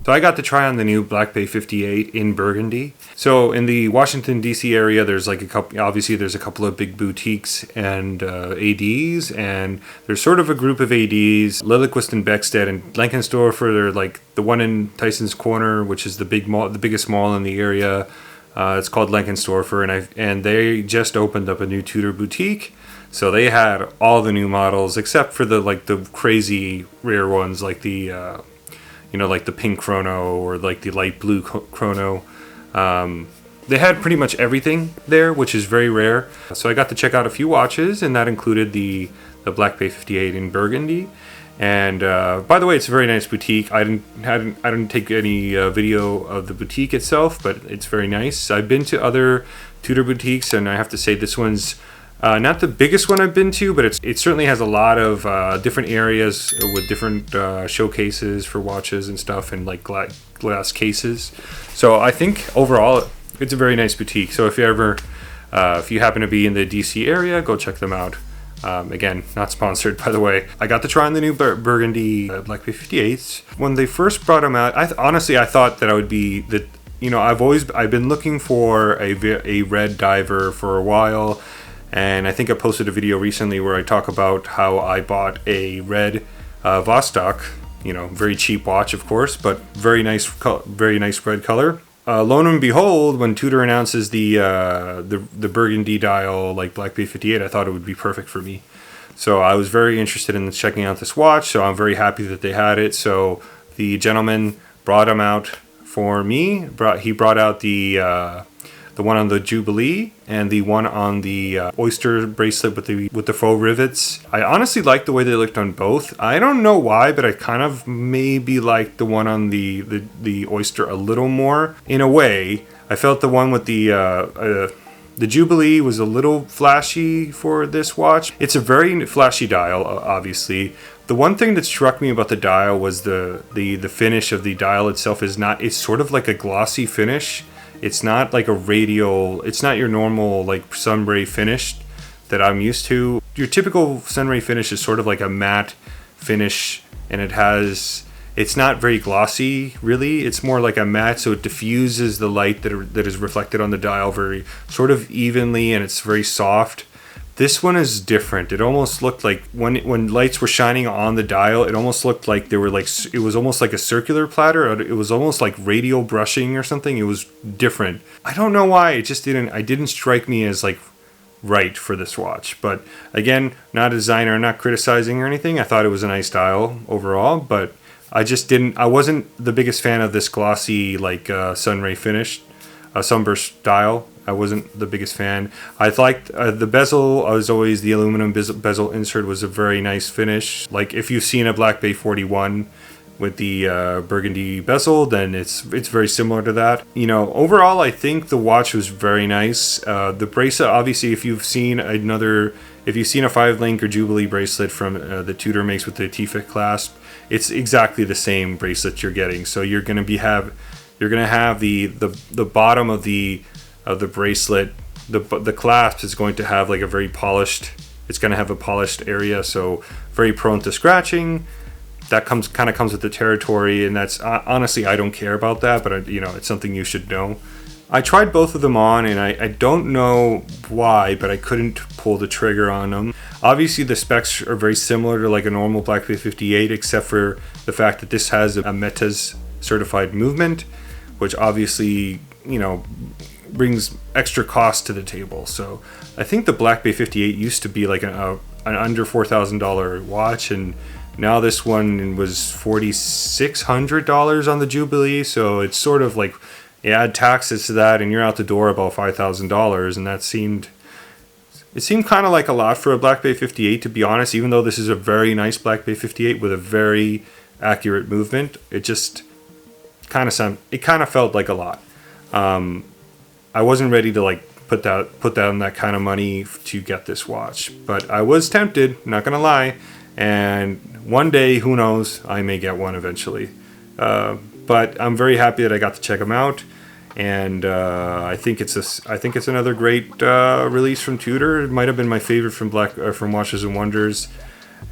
So I got to try on the new Black Bay 58 in Burgundy. So in the Washington DC area, there's like a couple. Obviously, there's a couple of big boutiques and ADs, and there's sort of a group of ADs. Lilliquist and Beckstead and Lenkensdorfer. They're like the one in Tyson's Corner, which is the big mall, the biggest mall in the area. It's called Lenkensdorfer, and they just opened up a new Tudor boutique. So they had all the new models except for the crazy rare ones like the like the pink chrono or like the light blue chrono. They had pretty much everything there, which is very rare. So I got to check out a few watches, and that included the Black Bay 58 in Burgundy. And by the way, it's a very nice boutique. I didn't take any video of the boutique itself, but it's very nice. I've been to other Tudor boutiques, and I have to say this one's not the biggest one I've been to, but it certainly has a lot of different areas with different showcases for watches and stuff, and like glass cases. So I think overall it's a very nice boutique. So if you happen to be in the DC area, go check them out. Again, not sponsored, by the way. I got to try on the new Burgundy Black Bay 58s. When they first brought them out, honestly I thought that I would be the. I've been looking for a red diver for a while. And I think I posted a video recently where I talk about how I bought a red Vostok, very cheap watch, of course, but very nice red color. Lo and behold, when Tudor announces the Burgundy dial like Black Bay 58, I thought it would be perfect for me. So I was very interested in checking out this watch. So I'm very happy that they had it. So the gentleman brought them out for me. He brought out the one on the Jubilee and the one on the Oyster bracelet with the faux rivets. I honestly liked the way they looked on both. I don't know why, but I kind of maybe liked the one on the Oyster a little more. In a way, I felt the one with the Jubilee was a little flashy for this watch. It's a very flashy dial, obviously. The one thing that struck me about the dial was the finish of the dial itself it's sort of like a glossy finish. It's not like it's not your normal like sunray finish that I'm used to. Your typical sunray finish is sort of like a matte finish, and it's not very glossy really. It's more like a matte, so it diffuses the light that is reflected on the dial very sort of evenly, and it's very soft. This one is different. It almost looked like when lights were shining on the dial, it almost looked like it was almost like a circular platter. It was almost like radial brushing or something. It was different. I don't know why. It didn't strike me as like right for this watch. But again, not a designer, not criticizing or anything. I thought it was a nice dial overall, but I wasn't the biggest fan of this glossy like sunray finish, sunburst dial. I wasn't the biggest fan. I liked the bezel. As always, the aluminum bezel insert was a very nice finish. Like if you've seen a Black Bay 41 with the burgundy bezel, then it's very similar to that. Overall, I think the watch was very nice. The bracelet, obviously, if you've seen a 5-link or Jubilee bracelet from the Tudor makes with the Tifa clasp, it's exactly the same bracelet you're getting. So you're gonna have the bottom of the bracelet, the clasp is going to have like it's going to have a polished area, so very prone to scratching. That comes with the territory, and that's honestly I don't care about that, but it's something you should know. I tried both of them on, and I don't know why, but I couldn't pull the trigger on them. Obviously the specs are very similar to like a normal Black Bay 58, except for the fact that this has a Metas certified movement, which obviously brings extra cost to the table. So I think the Black Bay 58 used to be like an under $4,000 watch, and now this one was $4,600 on the Jubilee. So it's sort of like you add taxes to that, and you're out the door about $5,000, and it seemed kind of like a lot for a Black Bay 58, to be honest. Even though this is a very nice Black Bay 58 with a very accurate movement, it kind of felt like a lot. I wasn't ready to like put down that kind of money to get this watch, but I was tempted, not gonna lie, and one day, who knows, I may get one eventually. But I'm very happy that I got to check them out, and I think it's another great release from Tudor. It might have been my favorite from Watches and Wonders,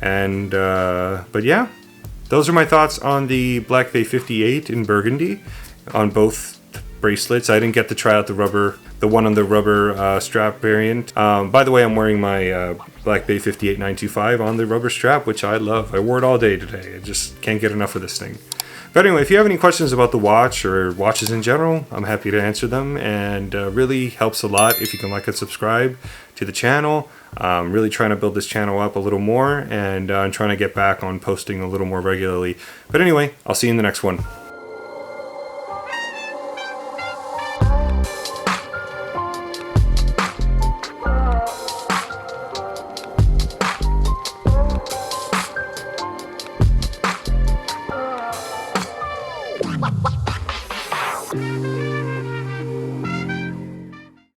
and but yeah, those are my thoughts on the Black Bay 58 in Burgundy on both bracelets. I didn't get to try out the one on the rubber strap variant. By the way, I'm wearing my Black Bay 58-925 on the rubber strap, which I love. I wore it all day today. I just can't get enough of this thing. But anyway, if you have any questions about the watch or watches in general, I'm happy to answer them, and really helps a lot if you can like and subscribe to the channel. I'm really trying to build this channel up a little more, and I'm trying to get back on posting a little more regularly. But anyway, I'll see you in the next one.